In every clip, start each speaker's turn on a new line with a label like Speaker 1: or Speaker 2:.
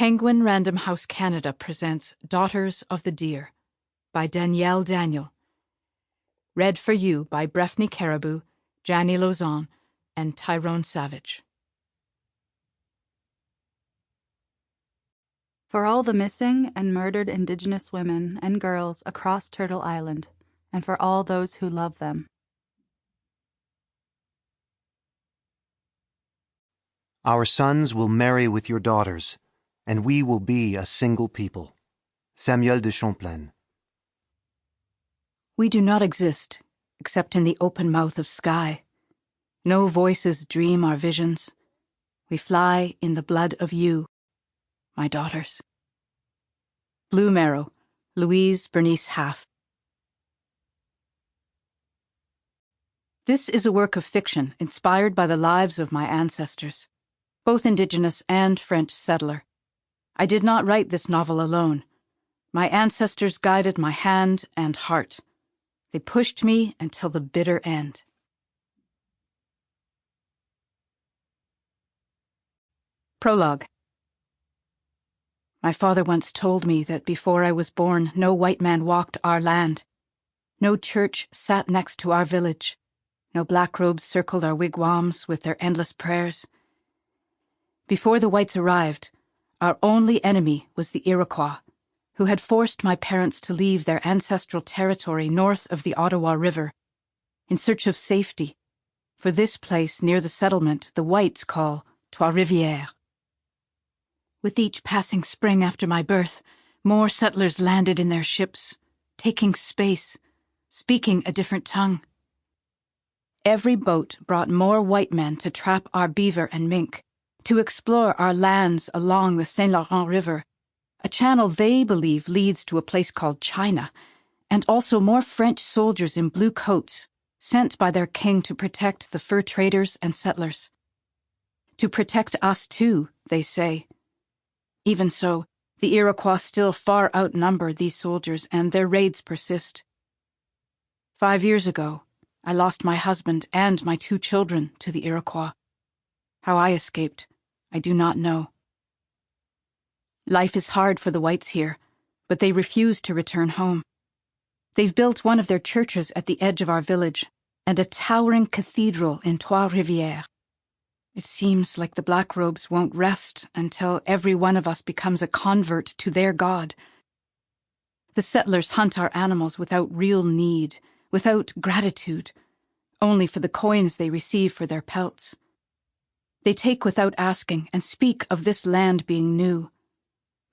Speaker 1: Penguin Random House Canada presents Daughters of the Deer by Danielle Daniel. Read for you by Brefny Caribou, Jani Lauzon, and Tyrone Savage.
Speaker 2: For all the missing and murdered Indigenous women and girls across Turtle Island, and for all those who love them.
Speaker 3: Our sons will marry with your daughters, and we will be a single people. Samuel de Champlain.
Speaker 1: We do not exist, except in the open mouth of sky. No voices dream our visions. We fly in the blood of you, my daughters. Blue Marrow, Louise Bernice Half. This is a work of fiction inspired by the lives of my ancestors, both Indigenous and French settler. I did not write this novel alone. My ancestors guided my hand and heart. They pushed me until the bitter end. Prologue. My father once told me that before I was born, no white man walked our land. No church sat next to our village. No black robes circled our wigwams with their endless prayers. Before the whites arrived, our only enemy was the Iroquois, who had forced my parents to leave their ancestral territory north of the Ottawa River, in search of safety, for this place near the settlement the whites call Trois-Rivières. With each passing spring after my birth, more settlers landed in their ships, taking space, speaking a different tongue. Every boat brought more white men to trap our beaver and mink, to explore our lands along the St. Laurent River, a channel they believe leads to a place called China, and also more French soldiers in blue coats, sent by their king to protect the fur traders and settlers. To protect us too, they say. Even so, the Iroquois still far outnumber these soldiers, and their raids persist. 5 years ago, I lost my husband and my 2 children to the Iroquois. How I escaped, I do not know. Life is hard for the whites here, but they refuse to return home. They've built one of their churches at the edge of our village, and a towering cathedral in Trois-Rivières. It seems like the black robes won't rest until every one of us becomes a convert to their god. The settlers hunt our animals without real need, without gratitude, only for the coins they receive for their pelts. They take without asking and speak of this land being new.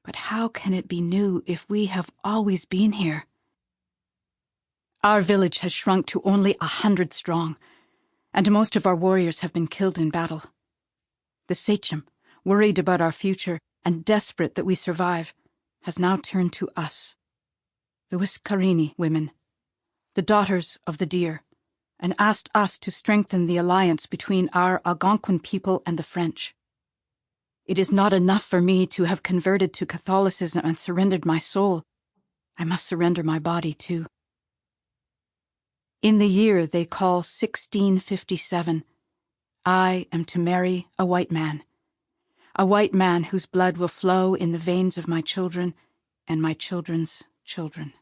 Speaker 1: But how can it be new if we have always been here? Our village has shrunk to only 100 strong, and most of our warriors have been killed in battle. The sachem, worried about our future and desperate that we survive, has now turned to us, the Whiscarini women, the daughters of the deer, and asked us to strengthen the alliance between our Algonquin people and the French. It is not enough for me to have converted to Catholicism and surrendered my soul. I must surrender my body too. In the year they call 1657, I am to marry a white man whose blood will flow in the veins of my children and my children's children.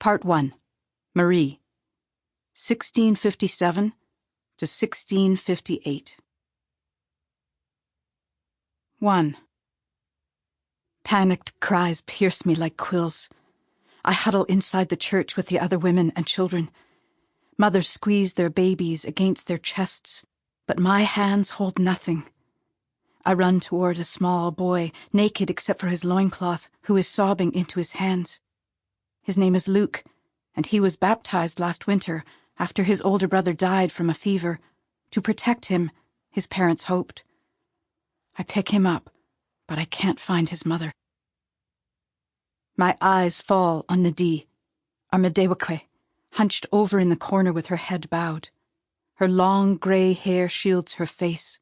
Speaker 1: Part 1. Marie, 1657 to 1658. 1. Panicked cries pierce me like quills. I huddle inside the church with the other women and children. Mothers squeeze their babies against their chests, but my hands hold nothing. I run toward a small boy, naked except for his loincloth, who is sobbing into his hands. His name is Luke, and he was baptized last winter after his older brother died from a fever. To protect him, his parents hoped. I pick him up, but I can't find his mother. My eyes fall on Nadie, our Medewakwe, hunched over in the corner with her head bowed. Her long grey hair shields her face.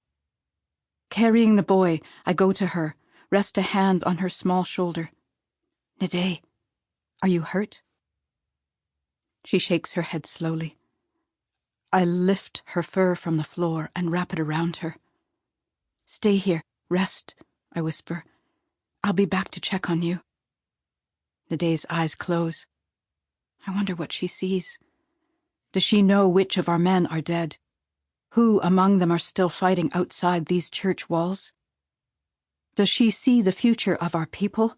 Speaker 1: Carrying the boy, I go to her, rest a hand on her small shoulder. Nadie, are you hurt? She shakes her head slowly. I lift her fur from the floor and wrap it around her. "Stay here, rest," I whisper. "I'll be back to check on you." Nadee's eyes close. I wonder what she sees. Does she know which of our men are dead? Who among them are still fighting outside these church walls? Does she see the future of our people?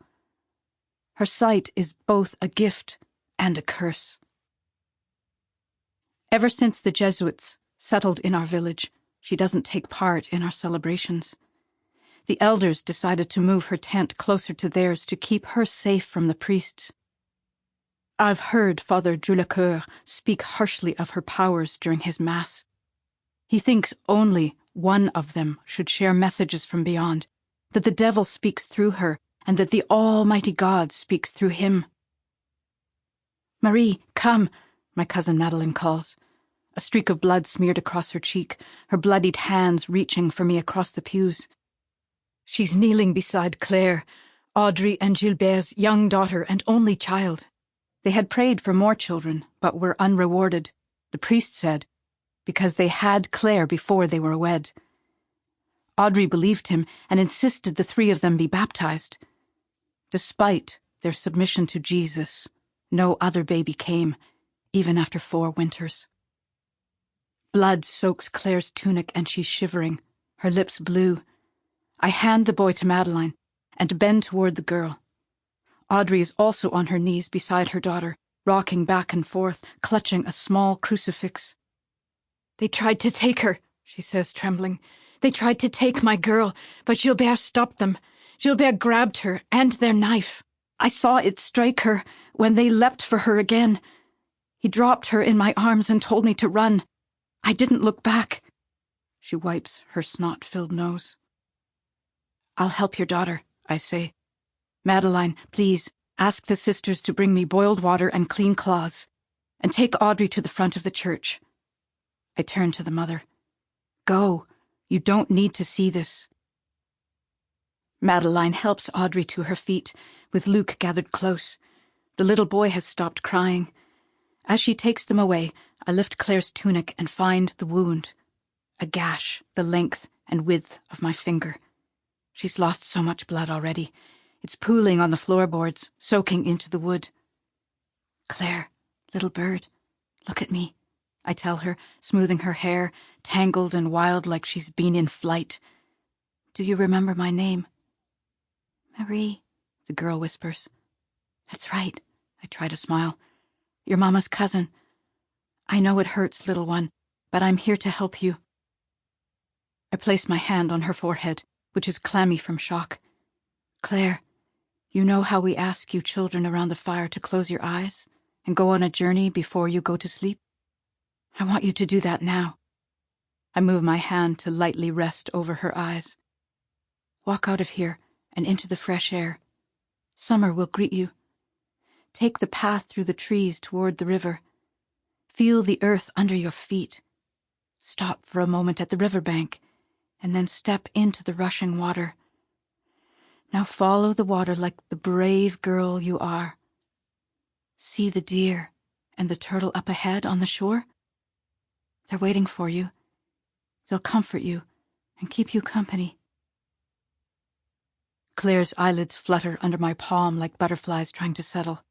Speaker 1: Her sight is both a gift and a curse. Ever since the Jesuits settled in our village, she doesn't take part in our celebrations. The elders decided to move her tent closer to theirs to keep her safe from the priests. I've heard Father Droulecoeur speak harshly of her powers during his Mass. He thinks only one of them should share messages from beyond, that the devil speaks through her, and that the Almighty God speaks through him. "Marie, come," my cousin Madeleine calls. A streak of blood smeared across her cheek, her bloodied hands reaching for me across the pews. She's kneeling beside Claire, Audrey and Gilbert's young daughter and only child. They had prayed for more children, but were unrewarded, the priest said, because they had Claire before they were wed. Audrey believed him and insisted the three of them be baptized. Despite their submission to Jesus, no other baby came, even after 4 winters. Blood soaks Claire's tunic and she's shivering, her lips blue. I hand the boy to Madeleine and bend toward the girl. Audrey is also on her knees beside her daughter, rocking back and forth, clutching a small crucifix. "They tried to take her," she says, trembling. "They tried to take my girl, but Gilbert stopped them. Gilbert grabbed her and their knife. I saw it strike her when they leapt for her again. He dropped her in my arms and told me to run. I didn't look back." She wipes her snot-filled nose. "I'll help your daughter," I say. "Madeleine, please, ask the sisters to bring me boiled water and clean cloths, and take Audrey to the front of the church." I turn to the mother. "Go. You don't need to see this." Madeleine helps Audrey to her feet, with Luke gathered close. The little boy has stopped crying. As she takes them away, I lift Claire's tunic and find the wound, a gash the length and width of my finger. She's lost so much blood already. It's pooling on the floorboards, soaking into the wood. "Claire, little bird, look at me," I tell her, smoothing her hair, tangled and wild like she's been in flight. "Do you remember my name?" "Marie," the girl whispers. "That's right," I try to smile. "Your mama's cousin. I know it hurts, little one, but I'm here to help you." I place my hand on her forehead, which is clammy from shock. "Claire, you know how we ask you children around the fire to close your eyes and go on a journey before you go to sleep? I want you to do that now." I move my hand to lightly rest over her eyes. "Walk out of here and into the fresh air. Summer will greet you. Take the path through the trees toward the river. Feel the earth under your feet. Stop for a moment at the riverbank, and then step into the rushing water. Now follow the water like the brave girl you are. See the deer and the turtle up ahead on the shore? They're waiting for you. They'll comfort you and keep you company." Claire's eyelids flutter under my palm like butterflies trying to settle.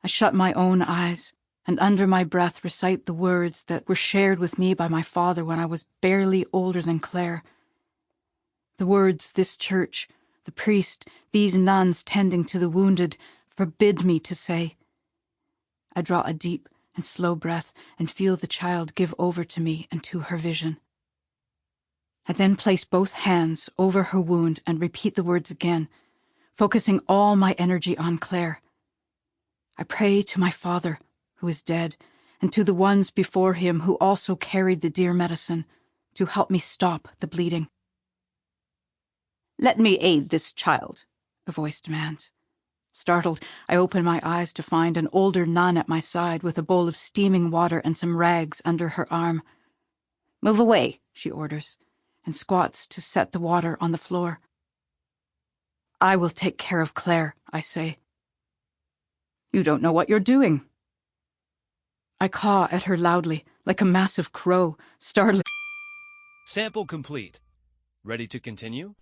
Speaker 1: I shut my own eyes and under my breath recite the words that were shared with me by my father when I was barely older than Claire. The words this church, the priest, these nuns tending to the wounded forbid me to say. I draw a deep and slow breath and feel the child give over to me and to her vision. I then place both hands over her wound and repeat the words again, focusing all my energy on Claire. I pray to my father, who is dead, and to the ones before him who also carried the dear medicine, to help me stop the bleeding. "Let me aid this child," a voice demands. Startled, I open my eyes to find an older nun at my side with a bowl of steaming water and some rags under her arm. "Move away," she orders, and squats to set the water on the floor. "I will take care of Claire," I say. "You don't know what you're doing." I caw at her loudly, like a massive crow, startling.
Speaker 4: Sample complete. Ready to continue?